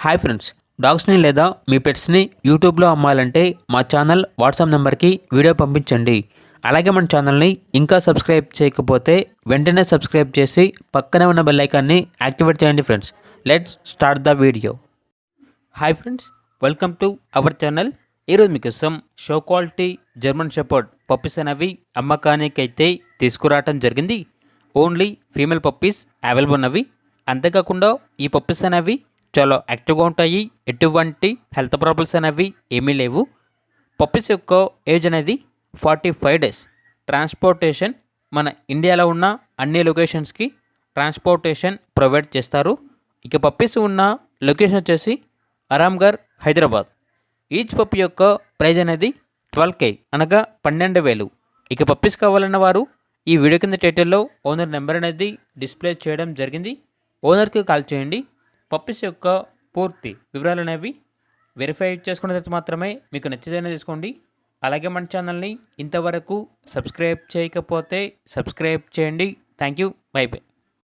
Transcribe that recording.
Hi friends, డాగ్స్ని లేదా మీ పెట్స్ని యూట్యూబ్లో అమ్మాలంటే మా ఛానల్ వాట్సాప్ నెంబర్కి వీడియో పంపించండి. అలాగే మన ఛానల్ని ఇంకా సబ్స్క్రైబ్ చేయకపోతే వెంటనే సబ్స్క్రైబ్ చేసి పక్కనే ఉన్న బెల్ ఐకాన్ని యాక్టివేట్ చేయండి friends. Let's start the video. Hi friends, welcome to our channel. ఈరోజు మీకోసం show quality German shepherd puppies అనేవి అమ్మకానికి అయితే తీసుకురావటం జరిగింది. ఓన్లీ ఫీమేల్ పప్పీస్ అవైలబుల్ ఉన్నవి. అంతేకాకుండా ఈ పప్పీస్ అనేవి చాలా యాక్టివ్గా ఉంటాయి. ఎటువంటి హెల్త్ ప్రాబ్లమ్స్ అనేవి ఏమీ లేవు. పప్పీస్ యొక్క ఏజ్ అనేది 45 days. ట్రాన్స్పోర్టేషన్ మన ఇండియాలో ఉన్న అన్ని లొకేషన్స్కి ట్రాన్స్పోర్టేషన్ ప్రొవైడ్ చేస్తారు. ఇక పప్పీస్ ఉన్న లొకేషన్ వచ్చేసి ఆరాంఘర్, హైదరాబాద్. ఈచ్ పప్పీ యొక్క ప్రైజ్ అనేది 12K అనగా 12,000. ఇక పప్పీస్ కావాలన్న వారు ఈ వీడియో కింద టైటిల్లో ఓనర్ నెంబర్ అనేది డిస్ప్లే చేయడం జరిగింది. ఓనర్కి కాల్ చేయండి. పప్పీస్ యొక్క పూర్తి వివరాలు అనేవి వెరిఫై చేసుకున్న తర్వాత మాత్రమే మీకు నచ్చితేనే తీసుకోండి. అలాగే మన ఛానల్ని ఇంతవరకు సబ్స్క్రైబ్ చేయకపోతే సబ్స్క్రైబ్ చేయండి. Thank you. By by.